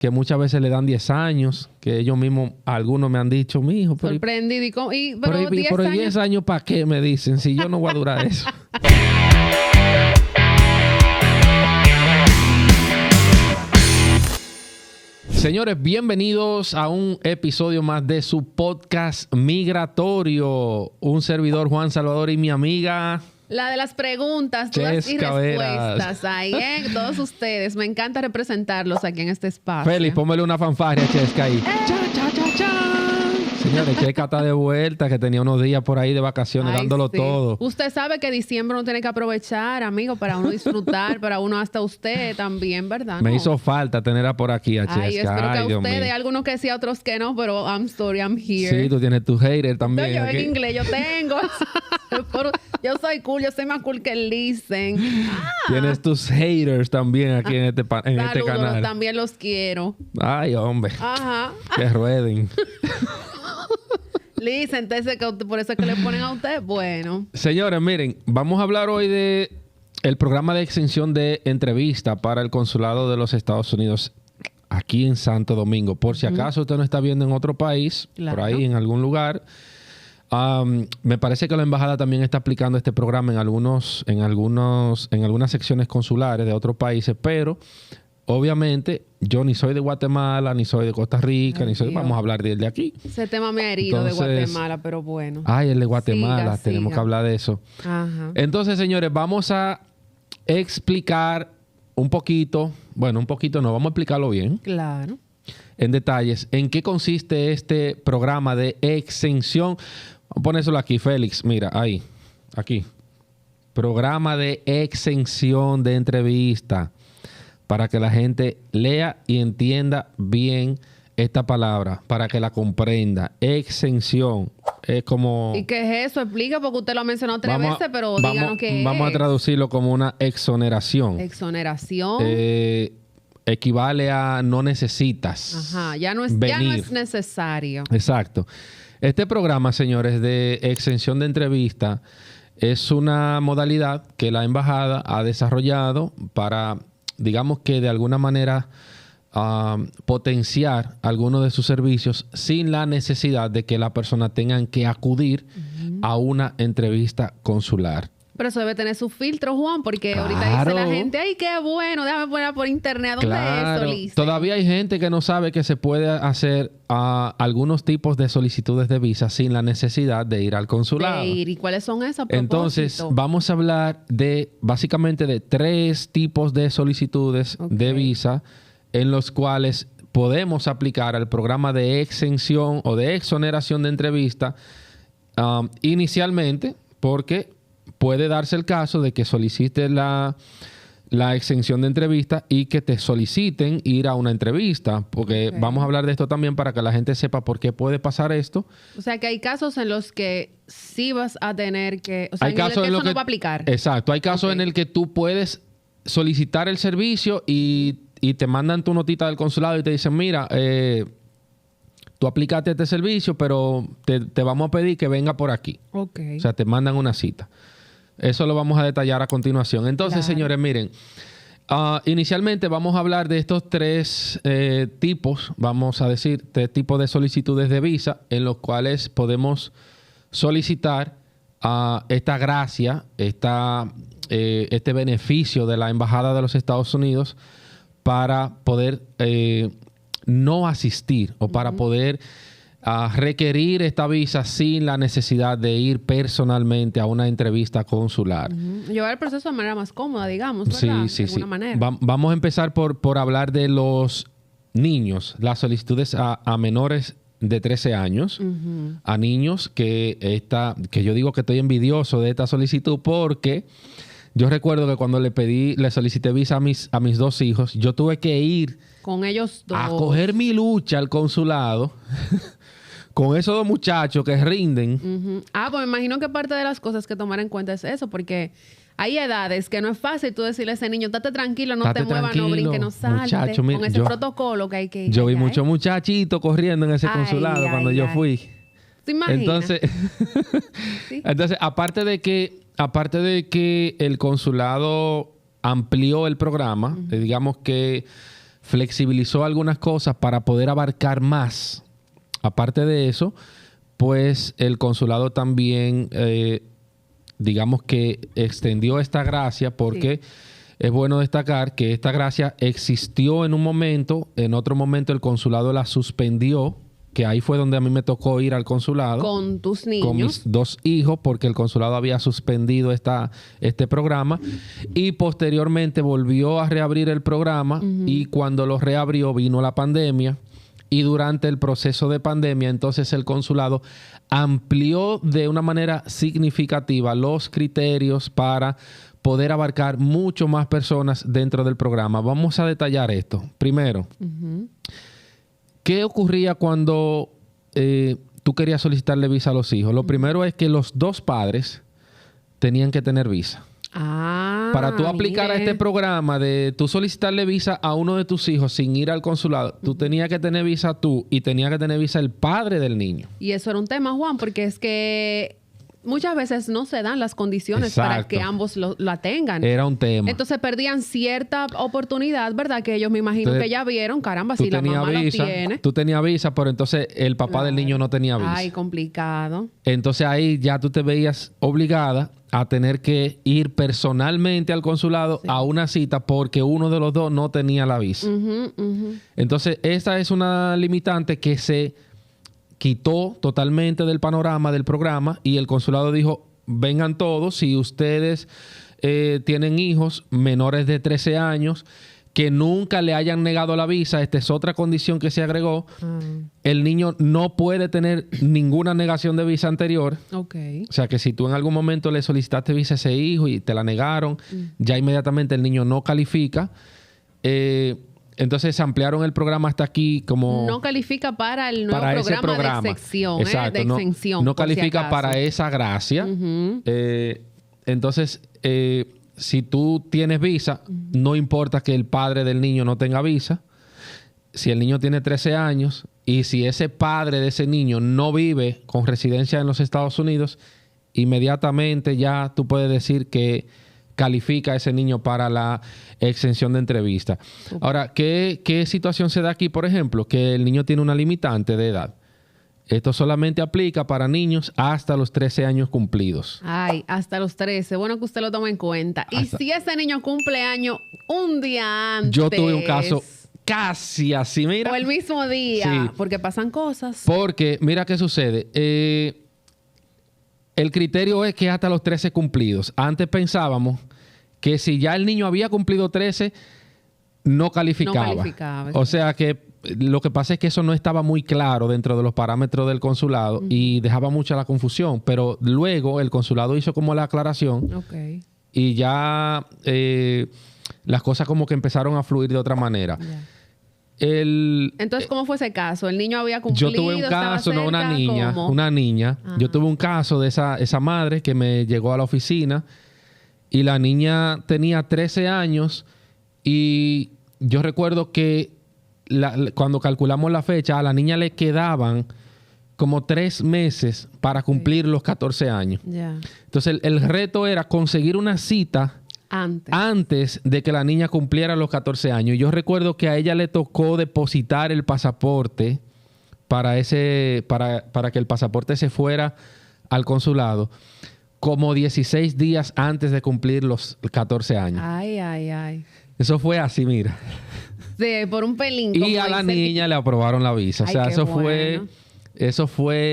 que muchas veces le dan 10 años, que ellos mismos, algunos me han dicho, mijo, pero sorprendido. pero 10 años ¿para qué? Me dicen, si yo no voy a durar eso. Señores, bienvenidos a un episodio más de su podcast migratorio. Un servidor, Juan Salvador, y mi amiga... La de las preguntas, dudas y respuestas. Ahí, todos ustedes. Me encanta representarlos aquí en este espacio. Félix, póngale una fanfarria a Chesca ahí. ¡Cha, cha, cha, cha! Señores, Chesca está de vuelta, que tenía unos días por ahí de vacaciones, dándolo todo. Usted sabe que diciembre uno tiene que aprovechar, amigo, para uno disfrutar, para uno hasta usted también, ¿verdad? Me hizo falta tenerla por aquí a Chesca. Ay, espero que a ustedes, algunos que sí, otros que no, pero I'm sorry, I'm here. Sí, tú tienes tu hater también. No, yo aquí. en inglés, yo tengo. Yo soy cool, yo soy más cool que el listen. Tienes tus haters también aquí en este canal. También los quiero. Ay, hombre. Ajá. Que rueden. Listen, entonces, por eso es que le ponen a usted. Bueno. Señores, miren, vamos a hablar hoy de el programa de extensión de entrevista para el Consulado de los Estados Unidos aquí en Santo Domingo. Por si acaso usted no está viendo en otro país, claro, por ahí en algún lugar. Me parece que la embajada también está aplicando este programa en algunas secciones consulares de otros países, pero obviamente yo ni soy de Guatemala, ni soy de Costa Rica, vamos a hablar de aquí. Ese tema me ha herido. Entonces, de Guatemala, pero bueno. Ay, el de Guatemala, tenemos que hablar de eso. Ajá. Entonces, señores, vamos a explicar un poquito, no, vamos a explicarlo bien. Claro. En detalles, en qué consiste este programa de exención. Vamos a ponérselo aquí, Félix. Mira, ahí. Aquí. Programa de exención de entrevista. Para que la gente lea y entienda bien esta palabra. Para que la comprenda. Exención. Es como... ¿Y qué es eso? Explica, porque usted lo ha mencionado tres veces, pero díganos qué es. Vamos a traducirlo como una exoneración. Exoneración. Equivale a no necesitas. Ajá, ya no es necesario. Exacto. Este programa, señores, de exención de entrevista es una modalidad que la embajada ha desarrollado para, digamos que de alguna manera, potenciar algunos de sus servicios sin la necesidad de que la persona tenga que acudir a una entrevista consular. Pero eso debe tener su filtro, Juan, porque ahorita dice la gente, ¡ay, qué bueno! Déjame poner por internet. ¿Dónde es eso, Liz? Todavía hay gente que no sabe que se puede hacer algunos tipos de solicitudes de visa sin la necesidad de ir al consulado. ¿Y cuáles son esas? Entonces, vamos a hablar básicamente de 3 tipos de solicitudes de visa en los cuales podemos aplicar al programa de exención o de exoneración de entrevista inicialmente, porque puede darse el caso de que solicites la exención de entrevista y que te soliciten ir a una entrevista, porque vamos a hablar de esto también para que la gente sepa por qué puede pasar esto. O sea, que hay casos en los que sí vas a tener que... O sea, hay casos en los que eso no va a aplicar. Exacto. Hay casos en el que tú puedes solicitar el servicio y te mandan tu notita del consulado y te dicen, mira, tú aplicaste este servicio, pero te vamos a pedir que venga por aquí. O sea, te mandan una cita. Eso lo vamos a detallar a continuación. Entonces, señores, miren, inicialmente vamos a hablar de estos 3 tipos, vamos a decir, 3 tipos de solicitudes de visa en los cuales podemos solicitar esta gracia, este beneficio de la Embajada de los Estados Unidos para poder no asistir o para poder requerir esta visa sin la necesidad de ir personalmente a una entrevista consular. Llevar el proceso de manera más cómoda, digamos, ¿verdad? Sí. De alguna manera. Vamos a empezar por hablar de los niños, las solicitudes a menores de 13 años, a niños que yo digo que estoy envidioso de esta solicitud porque yo recuerdo que cuando le solicité visa a mis 2 hijos, yo tuve que ir con ellos 2 a coger mi lucha al consulado con esos 2 muchachos que rinden. Pues me imagino que parte de las cosas que tomar en cuenta es eso, porque hay edades que no es fácil tú decirle a ese niño, estate tranquilo, no te muevas, no brinque, no salte. Muchacho, con ese protocolo que hay que ir. Yo vi muchos muchachitos corriendo en ese consulado cuando yo fui. ¿Te imaginas? Entonces, aparte de que el consulado amplió el programa, digamos que flexibilizó algunas cosas para poder abarcar más. Aparte de eso, pues el consulado también, digamos que extendió esta gracia porque es bueno destacar que esta gracia existió en un momento, en otro momento el consulado la suspendió, que ahí fue donde a mí me tocó ir al consulado. Con tus niños. Con mis 2 hijos, porque el consulado había suspendido este programa. Y posteriormente volvió a reabrir el programa. Y cuando lo reabrió vino la pandemia. Y durante el proceso de pandemia, entonces el consulado amplió de una manera significativa los criterios para poder abarcar mucho más personas dentro del programa. Vamos a detallar esto. Primero, ¿qué ocurría cuando tú querías solicitarle visa a los hijos? Lo primero es que los 2 padres tenían que tener visa. Para tú aplicar a este programa de tú solicitarle visa a uno de tus hijos sin ir al consulado, tú tenías que tener visa tú y tenía que tener visa el padre del niño. Y eso era un tema, Juan, porque es que muchas veces no se dan las condiciones para que ambos la tengan. Era un tema. Entonces perdían cierta oportunidad, ¿verdad? Que ellos me imagino que ya vieron, caramba, si la mamá visa, lo tiene. Tú tenías visa, pero entonces el papá del niño no tenía visa. Ay, complicado. Entonces ahí ya tú te veías obligada a tener que ir personalmente al consulado a una cita porque uno de los 2 no tenía la visa. Entonces esta es una limitante que se quitó totalmente del panorama del programa y el consulado dijo, vengan todos, si ustedes tienen hijos menores de 13 años que nunca le hayan negado la visa, esta es otra condición que se agregó, el niño no puede tener ninguna negación de visa anterior. O sea que si tú en algún momento le solicitaste visa a ese hijo y te la negaron, ya inmediatamente el niño no califica. Entonces ampliaron el programa hasta aquí como... No califica para el nuevo programa de excepción. Exacto, de exención. No califica para esa gracia. Entonces, si tú tienes visa, no importa que el padre del niño no tenga visa. Si el niño tiene 13 años y si ese padre de ese niño no vive con residencia en los Estados Unidos, inmediatamente ya tú puedes decir que califica a ese niño para la exención de entrevista. Ahora, ¿qué situación se da aquí, por ejemplo? Que el niño tiene una limitante de edad. Esto solamente aplica para niños hasta los 13 años cumplidos. Ay, hasta los 13. Bueno que usted lo tome en cuenta. Y si ese niño cumple año un día antes... Yo tuve un caso casi así, mira. O el mismo día. Sí. Porque pasan cosas. Porque, mira qué sucede. El criterio es que hasta los 13 cumplidos. Antes pensábamos que si ya el niño había cumplido 13, no calificaba. No calificaba. O sea que lo que pasa es que eso no estaba muy claro dentro de los parámetros del consulado y dejaba mucha la confusión. Pero luego el consulado hizo como la aclaración y ya las cosas como que empezaron a fluir de otra manera. Entonces, ¿cómo fue ese caso? ¿El niño había cumplido? Yo tuve un caso, no una niña. ¿Cómo? Una niña. Yo tuve un caso de esa madre que me llegó a la oficina y la niña tenía 13 años y yo recuerdo que cuando calculamos la fecha, a la niña le quedaban como 3 meses para cumplir los 14 años. Entonces, el reto era conseguir una cita antes de que la niña cumpliera los 14 años. Yo recuerdo que a ella le tocó depositar el pasaporte para que el pasaporte se fuera al consulado como 16 días antes de cumplir los 14 años. Ay. Eso fue así, mira. Sí, por un pelín. Y a la niña le aprobaron la visa. Ay, o sea, eso fue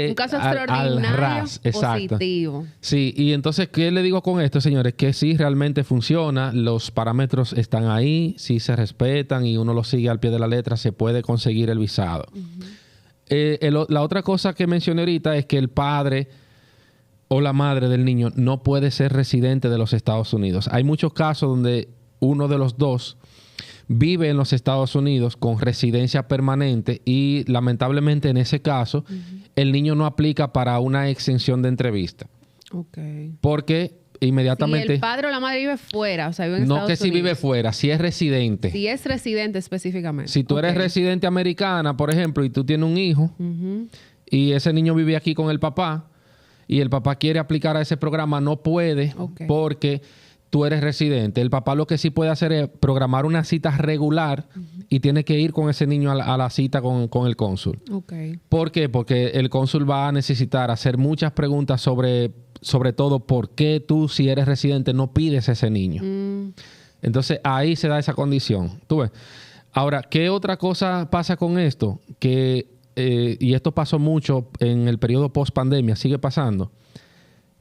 un caso extraordinario, al ras. Exacto. Positivo. Sí, y entonces, ¿qué le digo con esto, señores? Que sí, realmente funciona. Los parámetros están ahí, sí se respetan y uno los sigue al pie de la letra, se puede conseguir el visado. La otra cosa que mencioné ahorita es que el padre o la madre del niño no puede ser residente de los Estados Unidos. Hay muchos casos donde uno de los 2 vive en los Estados Unidos con residencia permanente y lamentablemente en ese caso el niño no aplica para una exención de entrevista. Porque inmediatamente... Si el padre o la madre vive fuera, o sea, vive en Estados Unidos. No que si vive fuera, si es residente. Si es residente específicamente. Si tú eres residente americana, por ejemplo, y tú tienes un hijo y ese niño vive aquí con el papá y el papá quiere aplicar a ese programa, no puede porque tú eres residente. El papá lo que sí puede hacer es programar una cita regular y tiene que ir con ese niño a la cita con el cónsul. Okay. ¿Por qué? Porque el cónsul va a necesitar hacer muchas preguntas sobre todo por qué tú, si eres residente, no pides a ese niño. Entonces, ahí se da esa condición. ¿Tú ves? Ahora, ¿qué otra cosa pasa con esto? Y esto pasó mucho en el periodo post-pandemia, sigue pasando.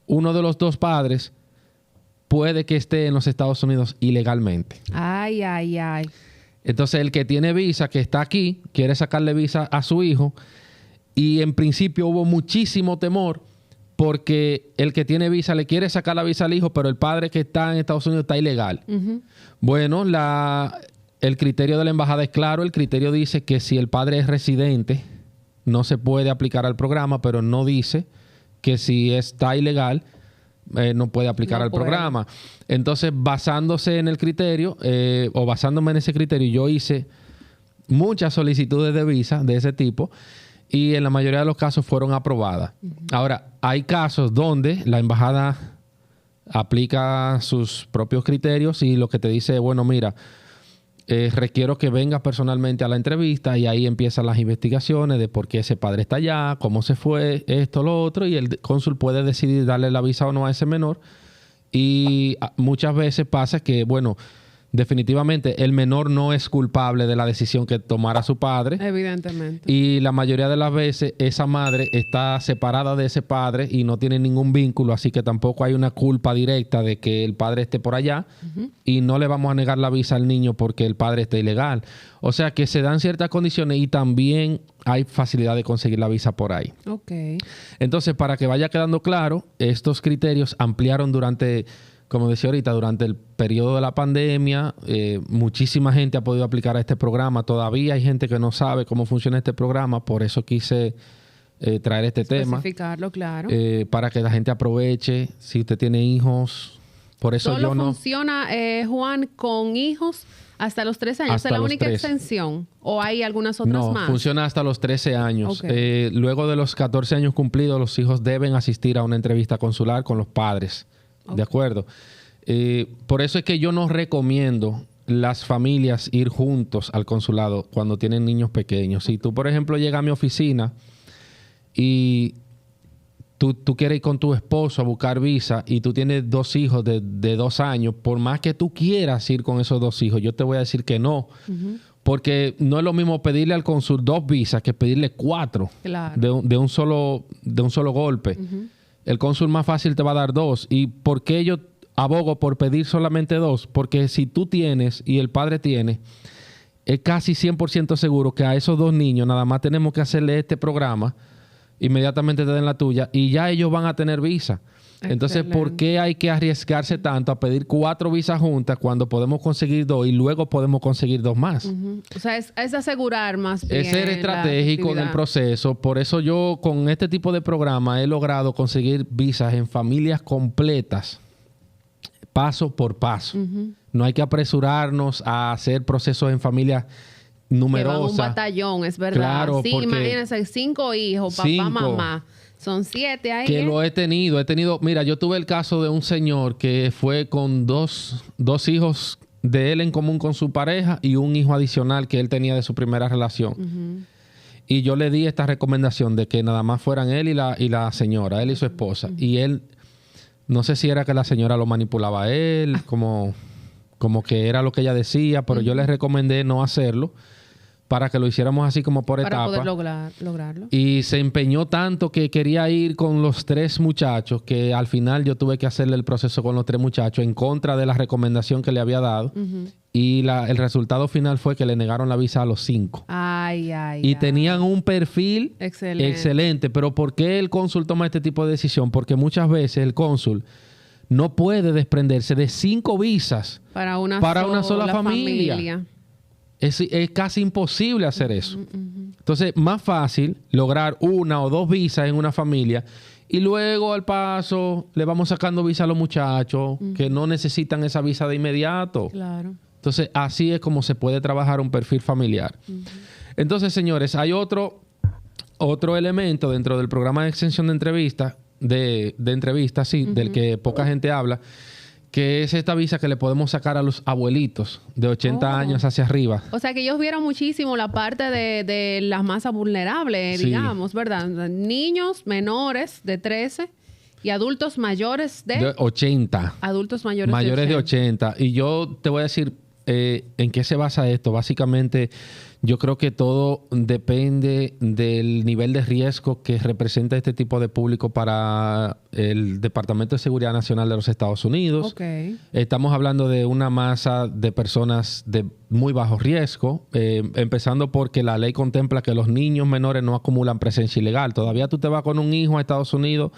Uno de los dos padres puede que esté en los Estados Unidos ilegalmente. Ay. Entonces, el que tiene visa, que está aquí, quiere sacarle visa a su hijo. Y en principio hubo muchísimo temor porque el que tiene visa le quiere sacar la visa al hijo, pero el padre que está en Estados Unidos está ilegal. Bueno, el criterio de la embajada es claro. El criterio dice que si el padre es residente, no se puede aplicar al programa, pero no dice que si está ilegal, no puede aplicar al programa. Entonces, basándose en el criterio, o basándome en ese criterio, yo hice muchas solicitudes de visa de ese tipo y en la mayoría de los casos fueron aprobadas. Ahora, hay casos donde la embajada aplica sus propios criterios y lo que te dice, bueno, mira, requiero que vengas personalmente a la entrevista y ahí empiezan las investigaciones de por qué ese padre está allá, cómo se fue, esto, lo otro, y el cónsul puede decidir darle la visa o no a ese menor. Y muchas veces pasa que, bueno, definitivamente el menor no es culpable de la decisión que tomara su padre. Evidentemente. Y la mayoría de las veces esa madre está separada de ese padre y no tiene ningún vínculo, así que tampoco hay una culpa directa de que el padre esté por allá y no le vamos a negar la visa al niño porque el padre esté ilegal. O sea que se dan ciertas condiciones y también hay facilidad de conseguir la visa por ahí. Okay. Entonces, para que vaya quedando claro, estos criterios ampliaron durante, como decía ahorita, durante el periodo de la pandemia. Muchísima gente ha podido aplicar a este programa. Todavía hay gente que no sabe cómo funciona este programa. Por eso quise traer este tema. Especificarlo, claro. Para que la gente aproveche. Si usted tiene hijos, por eso ¿Solo yo no... funciona, Juan, con hijos hasta los 13 años? ¿Es la única extensión? ¿O hay algunas otras más? No, funciona hasta los 13 años. Okay. Luego de los 14 años cumplidos, los hijos deben asistir a una entrevista consular con los padres. Okay. ¿De acuerdo? Por eso es que yo no recomiendo las familias ir juntos al consulado cuando tienen niños pequeños. Si tú, por ejemplo, llegas a mi oficina y tú quieres ir con tu esposo a buscar visa y tú tienes 2 hijos de 2 años, por más que tú quieras ir con esos 2 hijos, yo te voy a decir que no. Porque no es lo mismo pedirle al cónsul 2 visas que pedirle 4 de un solo golpe. El cónsul más fácil te va a dar 2. ¿Y por qué yo abogo por pedir solamente 2? Porque si tú tienes y el padre tiene, es casi 100% seguro que a esos 2 niños nada más tenemos que hacerle este programa, inmediatamente te den la tuya y ya ellos van a tener visa. Excelente. Entonces, ¿por qué hay que arriesgarse tanto a pedir 4 visas juntas cuando podemos conseguir 2 y luego podemos conseguir 2 más? O sea, es asegurar más bien. Es ser estratégico en el proceso. Por eso yo con este tipo de programa he logrado conseguir visas en familias completas, paso por paso. No hay que apresurarnos a hacer procesos en familias numerosas. Un batallón, es verdad. Claro, sí, imagínense, 5 hijos, papá, mamá. Son 7 ahí. Que lo he tenido. Mira, yo tuve el caso de un señor que fue con dos hijos de él en común con su pareja y un hijo adicional que él tenía de su primera relación. Y yo le di esta recomendación de que nada más fueran él y la señora, él y su esposa. Y él, no sé si era que la señora lo manipulaba a él, como que era lo que ella decía, pero yo le recomendé no hacerlo para que lo hiciéramos así como por etapa. Para poder lograrlo. Y se empeñó tanto que quería ir con los 3 muchachos que al final yo tuve que hacerle el proceso con los 3 muchachos en contra de la recomendación que le había dado. Y el resultado final fue que le negaron la visa a los 5. Y tenían un perfil excelente. Pero ¿por qué el cónsul toma este tipo de decisión? Porque muchas veces el cónsul no puede desprenderse de 5 visas para una sola familia. Es casi imposible hacer eso. Entonces, más fácil lograr 1 o 2 visas en una familia y luego al paso le vamos sacando visa a los muchachos que no necesitan esa visa de inmediato. Claro. Entonces, así es como se puede trabajar un perfil familiar. Entonces, señores, hay otro elemento dentro del programa de extensión de entrevistas, del que poca gente habla, que es esta visa que le podemos sacar a los abuelitos de 80 años hacia arriba. O sea, que ellos vieron muchísimo la parte de las masas vulnerables, digamos, ¿verdad? Niños menores de 13 y adultos mayores de 80. Adultos mayores de 80. Y yo te voy a decir en qué se basa esto. Básicamente, yo creo que todo depende del nivel de riesgo que representa este tipo de público para el Departamento de Seguridad Nacional de los Estados Unidos. Okay. Estamos hablando de una masa de personas de muy bajo riesgo, empezando porque la ley contempla que los niños menores no acumulan presencia ilegal. Todavía tú te vas con un hijo a Estados Unidos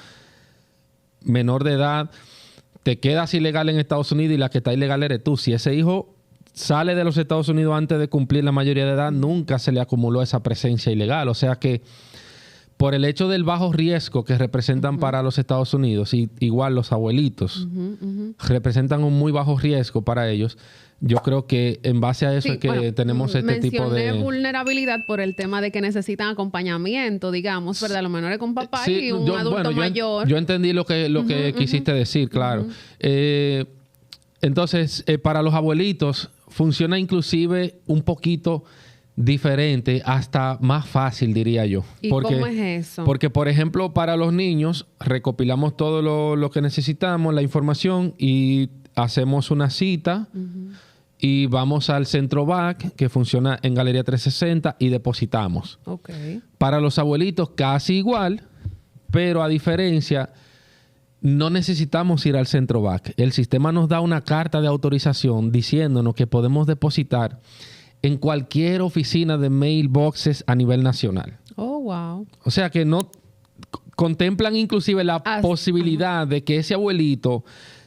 menor de edad, te quedas ilegal en Estados Unidos y la que está ilegal eres tú. Si ese hijo sale de los Estados Unidos antes de cumplir la mayoría de edad, nunca se le acumuló esa presencia ilegal. O sea que por el hecho del bajo riesgo que representan para los Estados Unidos, y igual los abuelitos representan un muy bajo riesgo para ellos, yo creo que en base a eso es que tenemos este tipo de... Mencioné vulnerabilidad por el tema de que necesitan acompañamiento, digamos, ¿verdad? Los menores con papá y un adulto mayor. Yo entendí lo que quisiste decir, claro. Entonces, para los abuelitos funciona inclusive un poquito diferente, hasta más fácil, diría yo. ¿Y cómo es eso? Porque, por ejemplo, para los niños recopilamos todo lo que necesitamos, la información, y hacemos una cita y vamos al centro BAC, que funciona en Galería 360, y depositamos. Okay. Para los abuelitos casi igual, pero a diferencia, no necesitamos ir al centro BAC. El sistema nos da una carta de autorización diciéndonos que podemos depositar en cualquier oficina de mailboxes a nivel nacional. Oh, wow. O sea que no contemplan inclusive la posibilidad de que ese abuelito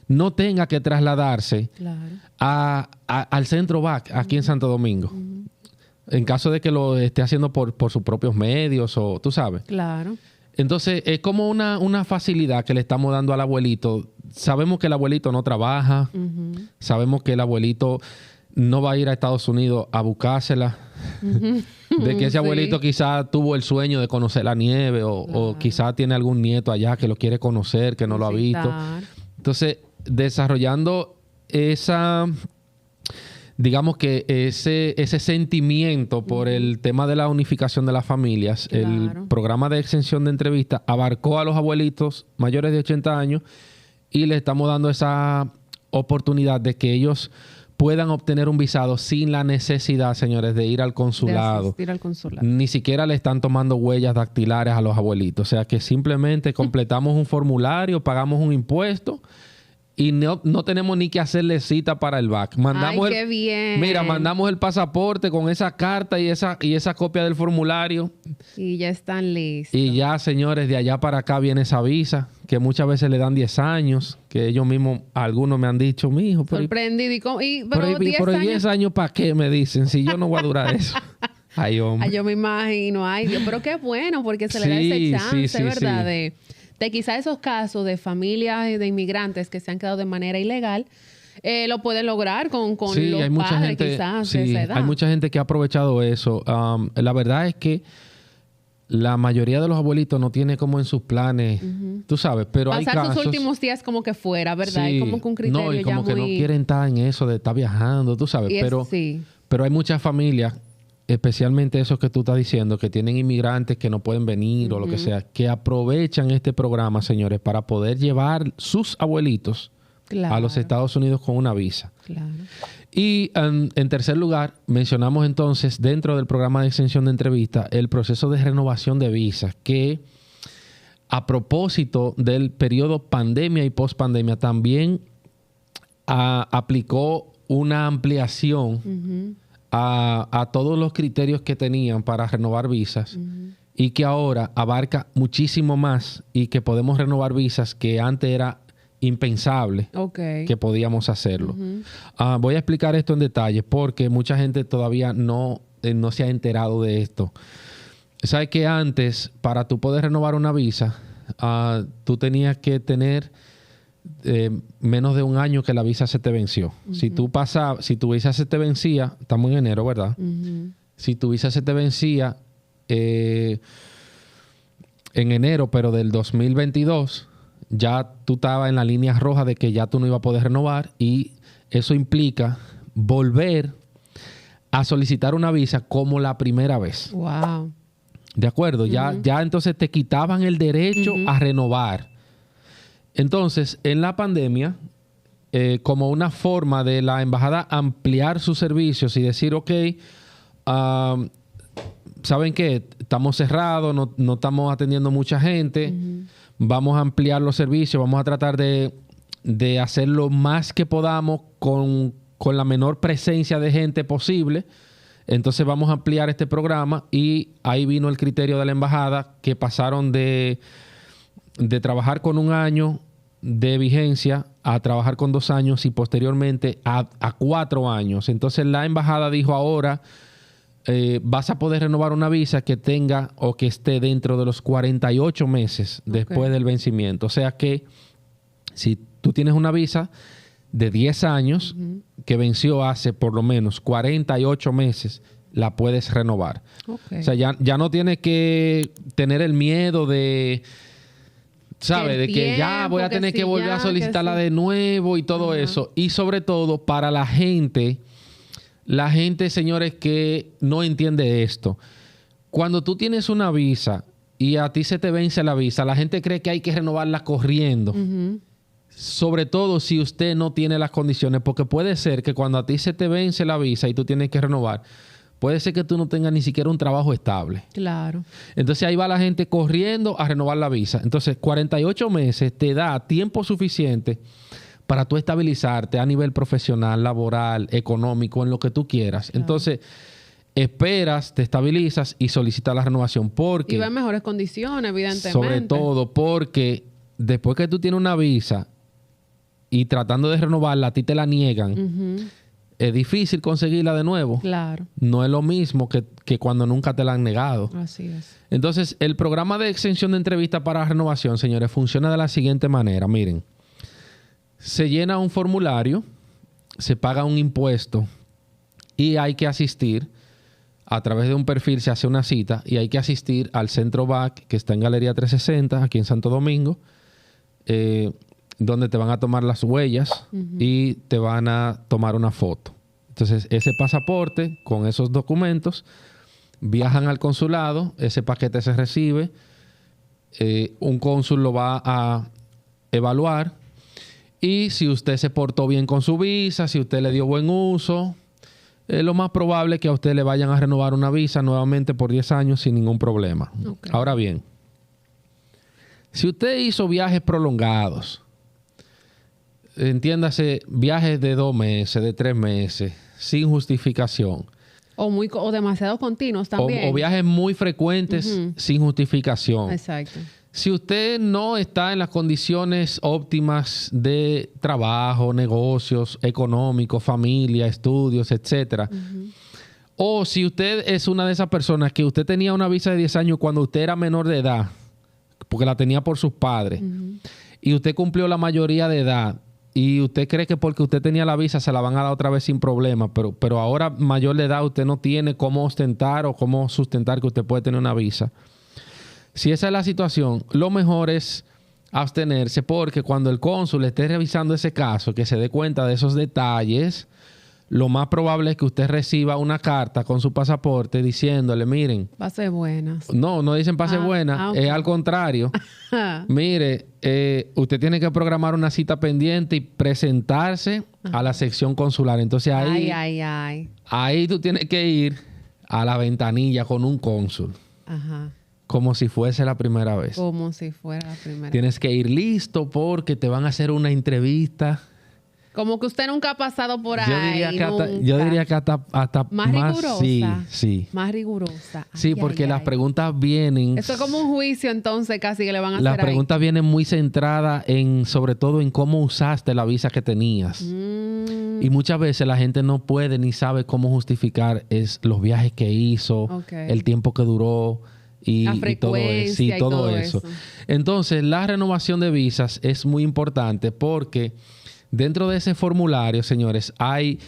no tenga que trasladarse al centro BAC aquí en Santo Domingo. En caso de que lo esté haciendo por sus propios medios o tú sabes. Claro. Entonces, es como una facilidad que le estamos dando al abuelito. Sabemos que el abuelito no trabaja. Sabemos que el abuelito no va a ir a Estados Unidos a buscársela. De que ese abuelito quizás tuvo el sueño de conocer la nieve o quizás tiene algún nieto allá que lo quiere conocer, que no lo ha visto. Entonces, desarrollando esa... digamos que ese sentimiento por el tema de la unificación de las familias, el programa de exención de entrevista abarcó a los abuelitos mayores de 80 años y le estamos dando esa oportunidad de que ellos puedan obtener un visado sin la necesidad, señores, de ir al consulado. De asistir al consulado. Ni siquiera le están tomando huellas dactilares a los abuelitos. O sea que simplemente completamos un formulario, pagamos un impuesto y no tenemos ni que hacerle cita para el BAC. Mandamos ¡Ay, qué bien! Mira, mandamos el pasaporte con esa carta y esa copia del formulario. Y ya están listos. Y ya, señores, de allá para acá viene esa visa, que muchas veces le dan 10 años, que ellos mismos, algunos me han dicho, mijo, sorprendido. Pero 10 años, ¿para qué? Me dicen, si yo no voy a durar eso. Ay, hombre. Ay, yo me imagino. Ay, Dios, pero qué bueno, porque se le da ese chance, ¿verdad? Sí. De quizás esos casos de familias de inmigrantes que se han quedado de manera ilegal, lo pueden lograr con los padres quizás de esa edad. Hay mucha gente que ha aprovechado eso. La verdad es que la mayoría de los abuelitos no tiene como en sus planes, tú sabes, pero hay casos... Pasar sus últimos días como que fuera, ¿verdad? Hay como que un criterio no, y como ya que no quieren estar en eso de estar viajando, tú sabes. Pero hay muchas familias, especialmente esos que tú estás diciendo, que tienen inmigrantes que no pueden venir o lo que sea, que aprovechan este programa, señores, para poder llevar sus abuelitos a los Estados Unidos con una visa. Claro. Y en tercer lugar, mencionamos entonces dentro del programa de extensión de entrevista el proceso de renovación de visas, que a propósito del periodo pandemia y post-pandemia también aplicó una ampliación a todos los criterios que tenían para renovar visas y que ahora abarca muchísimo más y que podemos renovar visas que antes era impensable que podíamos hacerlo. Voy a explicar esto en detalle porque mucha gente todavía no se ha enterado de esto. ¿Sabes que antes, para tú poder renovar una visa, tú tenías que tener menos de un año que la visa se te venció? Si tu visa se te vencía, estamos en enero, ¿verdad? Si tu visa se te vencía en enero, pero del 2022, ya tú estabas en la línea roja de que ya tú no ibas a poder renovar y eso implica volver a solicitar una visa como la primera vez. Wow. ¿De acuerdo? Ya entonces te quitaban el derecho a renovar. Entonces, en la pandemia, como una forma de la embajada ampliar sus servicios y decir, ok, ¿saben qué? Estamos cerrados, no estamos atendiendo mucha gente, vamos a ampliar los servicios, vamos a tratar de hacer lo más que podamos con la menor presencia de gente posible. Entonces vamos a ampliar este programa y ahí vino el criterio de la embajada que pasaron de trabajar con 1 año de vigencia a trabajar con 2 años y posteriormente a 4 años. Entonces la embajada dijo ahora vas a poder renovar una visa que tenga o que esté dentro de los 48 meses después del vencimiento. O sea que si tú tienes una visa de 10 años que venció hace por lo menos 48 meses, la puedes renovar. Okay. O sea, ya no tienes que tener el miedo de, ¿sabes? De que ya voy a tener que volver a solicitarla de nuevo y todo eso. Y sobre todo para la gente, señores, que no entiende esto. Cuando tú tienes una visa y a ti se te vence la visa, la gente cree que hay que renovarla corriendo. Sobre todo si usted no tiene las condiciones, porque puede ser que cuando a ti se te vence la visa y tú tienes que renovar, puede ser que tú no tengas ni siquiera un trabajo estable. Claro. Entonces ahí va la gente corriendo a renovar la visa. Entonces 48 meses te da tiempo suficiente para tú estabilizarte a nivel profesional, laboral, económico, en lo que tú quieras. Claro. Entonces esperas, te estabilizas y solicitas la renovación porque... Y va en mejores condiciones, evidentemente. Sobre todo porque después que tú tienes una visa y tratando de renovarla, a ti te la niegan, es difícil conseguirla de nuevo. Claro. No es lo mismo que cuando nunca te la han negado. Así es. Entonces, el programa de extensión de entrevista para renovación, señores, funciona de la siguiente manera. Miren, se llena un formulario, se paga un impuesto y hay que asistir a través de un perfil, se hace una cita y hay que asistir al Centro BAC, que está en Galería 360, aquí en Santo Domingo, donde te van a tomar las huellas y te van a tomar una foto. Entonces, ese pasaporte con esos documentos viajan al consulado, ese paquete se recibe, un cónsul lo va a evaluar y si usted se portó bien con su visa, si usted le dio buen uso, lo más probable es que a usted le vayan a renovar una visa nuevamente por 10 años sin ningún problema. Okay. Ahora bien, si usted hizo viajes prolongados, entiéndase, viajes de 2 meses, de 3 meses, sin justificación. O demasiado continuos también. O viajes muy frecuentes sin justificación. Exacto. Si usted no está en las condiciones óptimas de trabajo, negocios, económicos, familia, estudios, etcétera. O si usted es una de esas personas que usted tenía una visa de 10 años cuando usted era menor de edad, porque la tenía por sus padres, y usted cumplió la mayoría de edad, y usted cree que porque usted tenía la visa se la van a dar otra vez sin problema, pero ahora mayor de edad usted no tiene cómo ostentar o cómo sustentar que usted puede tener una visa. Si esa es la situación, lo mejor es abstenerse porque cuando el cónsul esté revisando ese caso, que se dé cuenta de esos detalles, lo más probable es que usted reciba una carta con su pasaporte diciéndole, miren... Pase buenas. No dicen pase buenas, okay. Es al contrario. Mire, usted tiene que programar una cita pendiente y presentarse a la sección consular. Entonces ahí tú tienes que ir a la ventanilla con un cónsul. Como si fuese la primera vez. Como si fuera la primera vez. Tienes que ir listo porque te van a hacer una entrevista. Como que usted nunca ha pasado por ahí. Yo diría que hasta más rigurosa. Sí. Más rigurosa. Sí, porque las preguntas vienen... Eso es como un juicio entonces casi que le van a hacer Las preguntas vienen muy centradas sobre todo en cómo usaste la visa que tenías. Y muchas veces la gente no puede ni sabe cómo justificar los viajes que hizo, el tiempo que duró y todo eso. Entonces, la renovación de visas es muy importante porque... Dentro de ese formulario, señores, hay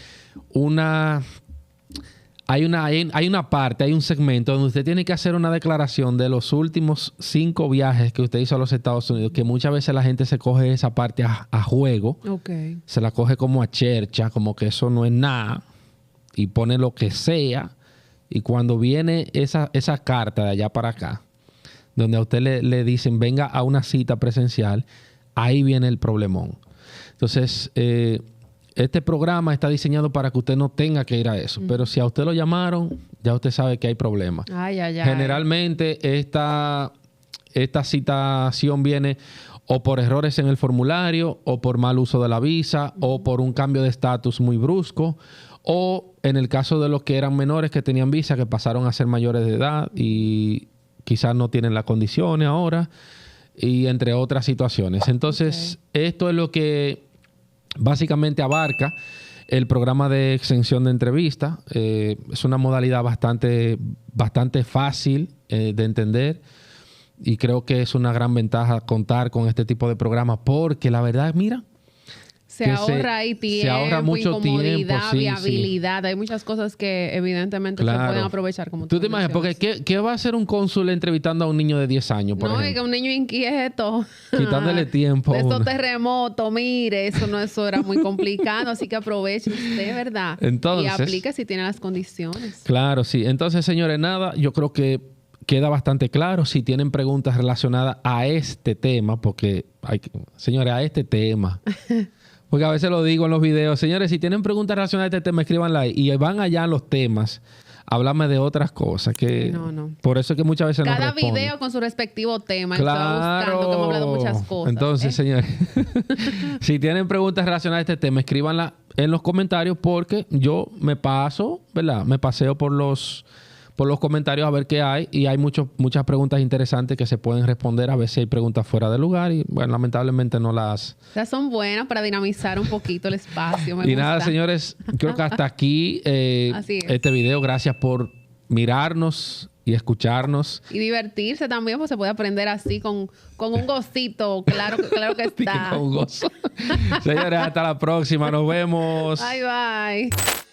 hay una parte, hay un segmento donde usted tiene que hacer una declaración de los últimos 5 viajes que usted hizo a los Estados Unidos, que muchas veces la gente se coge esa parte a juego. Okay. Se la coge como a chercha, como que eso no es nada, y pone lo que sea. Y cuando viene esa carta de allá para acá, donde a usted le dicen venga a una cita presencial, ahí viene el problemón. Entonces, este programa está diseñado para que usted no tenga que ir a eso. Pero si a usted lo llamaron, ya usted sabe que hay problemas. Generalmente, esta citación viene o por errores en el formulario, o por mal uso de la visa, o por un cambio de estatus muy brusco, o en el caso de los que eran menores que tenían visa, que pasaron a ser mayores de edad y quizás no tienen las condiciones ahora, y entre otras situaciones. Entonces, esto es lo que básicamente abarca el programa de extensión de entrevista. Es una modalidad bastante fácil de entender, y creo que es una gran ventaja contar con este tipo de programas, porque la verdad, mira, se ahorra ahí tiempo, se ahorra mucho incomodidad, tiempo, sí, viabilidad. Sí. Hay muchas cosas que evidentemente se pueden aprovechar. Como tú te imaginas, porque ¿qué va a hacer un cónsul entrevistando a un niño de 10 años, por ejemplo? No, es que un niño inquieto. Quitándole tiempo. De estos terremotos, mire, eso era muy complicado. Así que aproveche usted, ¿verdad? Entonces, y aplique si tiene las condiciones. Claro, sí. Entonces, señores, nada, yo creo que queda bastante claro. Si tienen preguntas relacionadas a este tema, porque, señores, a este tema... Porque a veces lo digo en los videos. Señores, si tienen preguntas relacionadas a este tema, escríbanla ahí. Y van allá en los temas. Háblame de otras cosas. Que no. Por eso es que muchas veces cada video con su respectivo tema. Claro. Buscando, que hemos hablado muchas cosas. Entonces, señores, si tienen preguntas relacionadas a este tema, escríbanla en los comentarios, porque yo me paso, ¿verdad? Me paseo por los comentarios a ver qué hay, y hay muchas preguntas interesantes que se pueden responder. A veces hay preguntas fuera de lugar y, bueno, lamentablemente no las... Esas son buenas para dinamizar un poquito el espacio. Me gusta. Nada, señores, creo que hasta aquí este video. Gracias por mirarnos y escucharnos. Y divertirse también, pues se puede aprender así con un gocito. Claro que está. Con un gozo. Señores, hasta la próxima. Nos vemos. Bye, bye.